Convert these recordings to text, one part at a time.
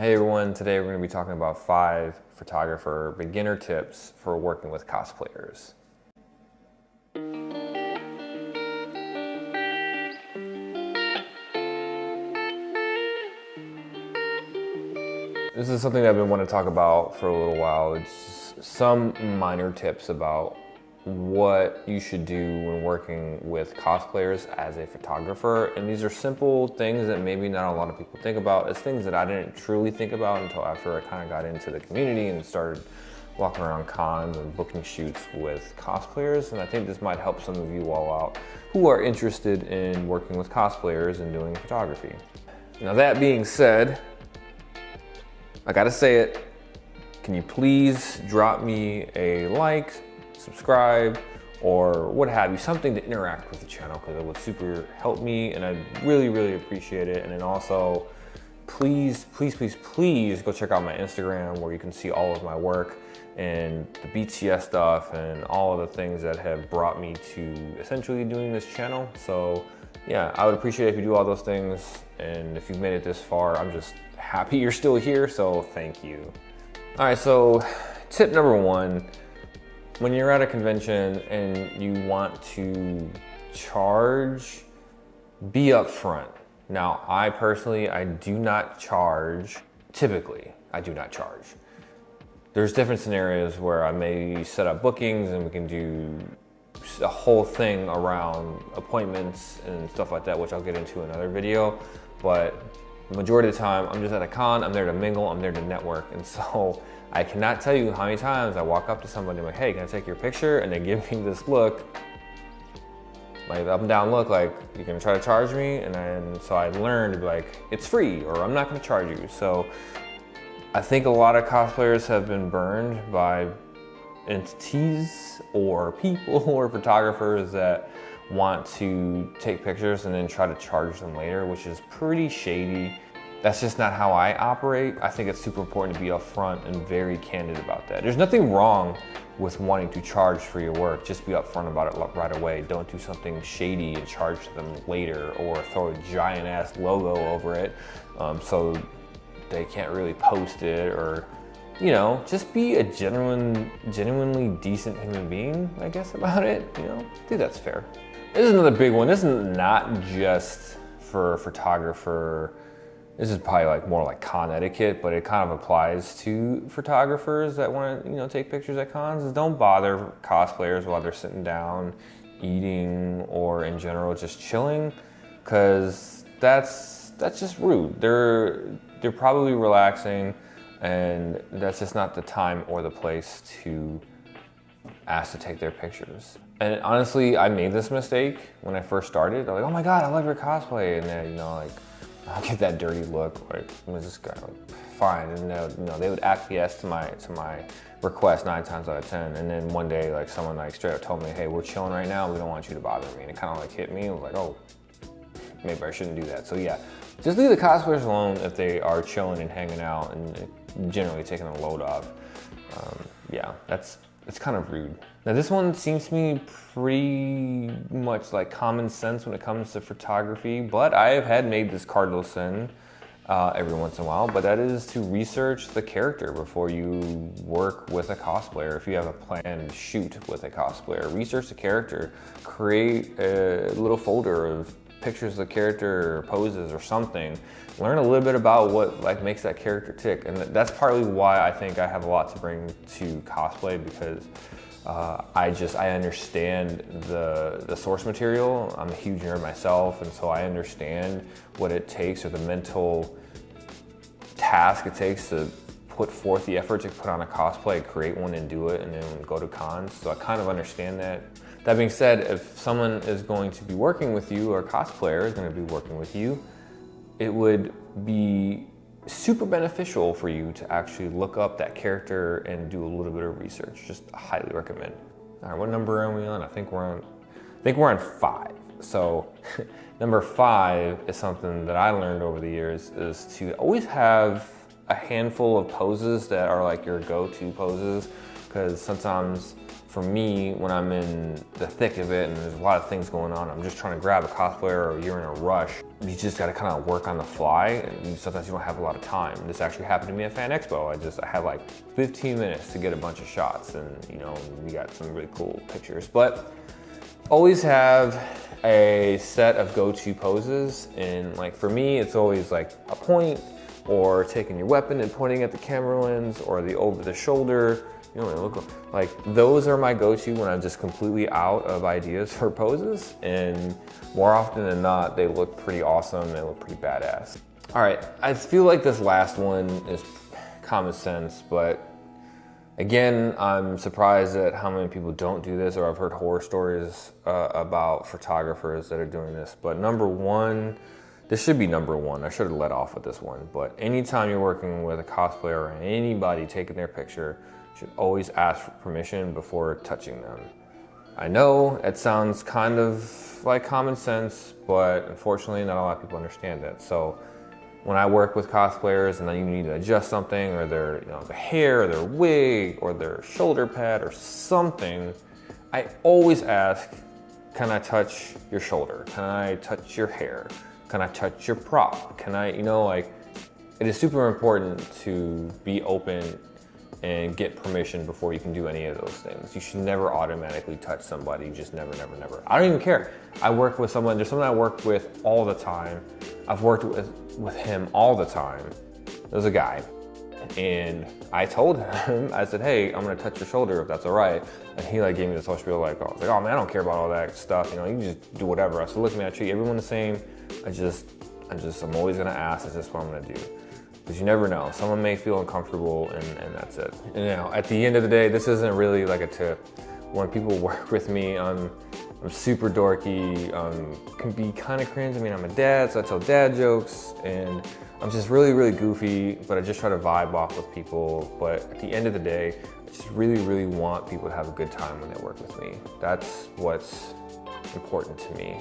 Hey everyone, today we're going to be talking about 5 photographer beginner tips for working with cosplayers. This is something that I've been wanting to talk about for a little while. It's some minor tips about what you should do when working with cosplayers as a photographer. And these are simple things that maybe not a lot of people think about. It's things that I didn't truly think about until after I kind of got into the community and started walking around cons and booking shoots with cosplayers. And I think this might help some of you all out who are interested in working with cosplayers and doing photography. Now that being said, I gotta say it, can you please drop me a like, subscribe, or what have you, something to interact with the channel, because it would super help me and I'd really appreciate it. And then also, please go check out my Instagram where you can see all of my work and the BTS stuff and all of the things that have brought me to essentially doing this channel. So yeah, I would appreciate it if you do all those things. And if you've made it this far, I'm just happy you're still here, so thank you. All right, so tip number 1, when you're at a convention and you want to charge, be upfront. Now, I personally, I do not charge. Typically, I do not charge. There's different scenarios where I may set up bookings and we can do a whole thing around appointments and stuff like that, which I'll get into in another video. But the majority of the time, I'm just at a con, I'm there to mingle, I'm there to network. And so I cannot tell you how many times I walk up to somebody and I'm like, hey, can I take your picture? And they give me this look, like up and down look, like, you're gonna try to charge me? And then, so I learned to be like, it's free, or I'm not gonna charge you. So I think a lot of cosplayers have been burned by entities or people or photographers that want to take pictures and then try to charge them later, which is pretty shady. That's just not how I operate. I think it's super important to be upfront and very candid about that. There's nothing wrong with wanting to charge for your work. Just be upfront about it right away. Don't do something shady and charge them later, or throw a giant ass logo over it so they can't really post it, or you know, just be a genuinely decent human being, I guess, about it. You know, I think that's fair. This is another big one. This is not just for a photographer. This is probably like more like con etiquette, but it kind of applies to photographers that want to, you know, take pictures at cons. Is don't bother cosplayers while they're sitting down, eating, or in general just chilling, because that's just rude. They're probably relaxing, and that's just not the time or the place to ask to take their pictures. And honestly, I made this mistake when I first started. I'm like, oh my God, I love your cosplay. And then, you know, like, I'll get that dirty look, like, who's this guy? Like, fine. And you know, they would acquiesce to my request 9 times out of 10. And then one day, like, someone like straight up told me, hey, we're chilling right now. We don't want you to bother me. And it kind of like hit me. I was like, oh, maybe I shouldn't do that. So yeah, just leave the cosplayers alone if they are chilling and hanging out and generally taking a load off. Yeah, it's kind of rude. Now this one seems to me pretty much like common sense when it comes to photography, but I have had made this cardinal sin every once in a while, but that is to research the character before you work with a cosplayer. If you have a planned shoot with a cosplayer, research the character, create a little folder of pictures of the character or poses or something. Learn a little bit about what like makes that character tick. And that's partly why I think I have a lot to bring to cosplay, because I understand the source material. I'm a huge nerd myself, and so I understand what it takes, or the mental task it takes to put forth the effort to put on a cosplay, create one and do it, and then go to cons. So I kind of understand that. That being said, if someone is going to be working with you, or a cosplayer is going to be working with you, it would be super beneficial for you to actually look up that character and do a little bit of research. Just highly recommend. All right, what number are we on? I think we're on 5. So number 5 is something that I learned over the years, is to always have a handful of poses that are like your go-to poses, because sometimes for me, when I'm in the thick of it and there's a lot of things going on, I'm just trying to grab a cosplayer or you're in a rush, you just gotta kind of work on the fly, and sometimes you don't have a lot of time. This actually happened to me at Fan Expo. I had like 15 minutes to get a bunch of shots, and you know, we got some really cool pictures. But always have a set of go-to poses, and like for me, it's always like a point, or taking your weapon and pointing at the camera lens, or the over the shoulder. You know, look like those are my go-to when I'm just completely out of ideas for poses, and more often than not, they look pretty awesome. They look pretty badass. All right, I feel like this last one is common sense, but again, I'm surprised at how many people don't do this, or I've heard horror stories about photographers that are doing this. But number one, this should be number one. I should have let off with this one, but anytime you're working with a cosplayer or anybody taking their picture, you should always ask for permission before touching them. I know it sounds kind of like common sense, but unfortunately not a lot of people understand that. So when I work with cosplayers and then you need to adjust something, or their, you know, the hair, or their wig, or their shoulder pad, or something, I always ask, can I touch your shoulder? Can I touch your hair? Can I touch your prop? Can I, you know, like, it is super important to be open and get permission before you can do any of those things. You should never automatically touch somebody, just never, never, never. I don't even care. I work with someone, there's someone I work with all the time. I've worked with him all the time. There's a guy, and I told him, I said, hey, I'm gonna touch your shoulder if that's all right. And he like gave me this whole spiel like, oh, man, I don't care about all that stuff. You know, you can just do whatever. I said, look, man, I treat everyone the same. I'm always gonna ask, is this what I'm gonna do? Because you never know. Someone may feel uncomfortable, and that's it. And you know, at the end of the day, this isn't really like a tip. When people work with me, I'm super dorky, can be kind of cringe. I mean, I'm a dad, so I tell dad jokes, and I'm just really, really goofy, but I just try to vibe off with people. But at the end of the day, I just really, really want people to have a good time when they work with me. That's what's important to me.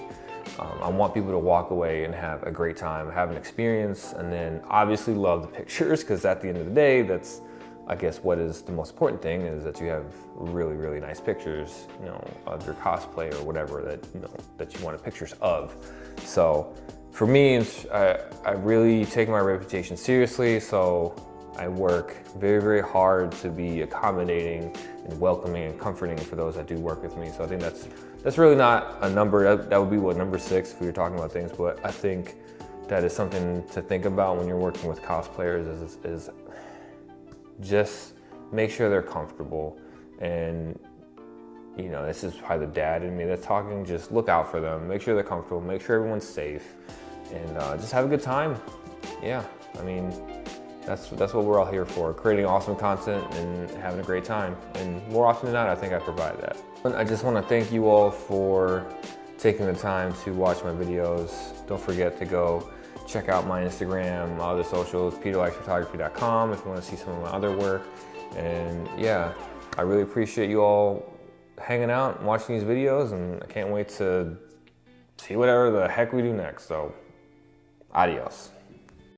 I want people to walk away and have a great time, have an experience, and then obviously love the pictures, because at the end of the day, that's, I guess, what is the most important thing, is that you have really, really nice pictures, you know, of your cosplay or whatever that, you know, that you wanted pictures of. So for me, I really take my reputation seriously, so I work very, very hard to be accommodating and welcoming and comforting for those that do work with me. So I think that's really not a number. That would be what, number 6 if we were talking about things, but I think that is something to think about when you're working with cosplayers, is just make sure they're comfortable. And you know, this is probably the dad in me that's talking. Just look out for them, make sure they're comfortable, make sure everyone's safe, and just have a good time. Yeah, I mean, that's what we're all here for, creating awesome content and having a great time. And more often than not, I think I provide that. I just want to thank you all for taking the time to watch my videos. Don't forget to go check out my Instagram, my other socials, peterlikesphotography.com, if you want to see some of my other work. And yeah, I really appreciate you all hanging out and watching these videos, and I can't wait to see whatever the heck we do next. So, adios.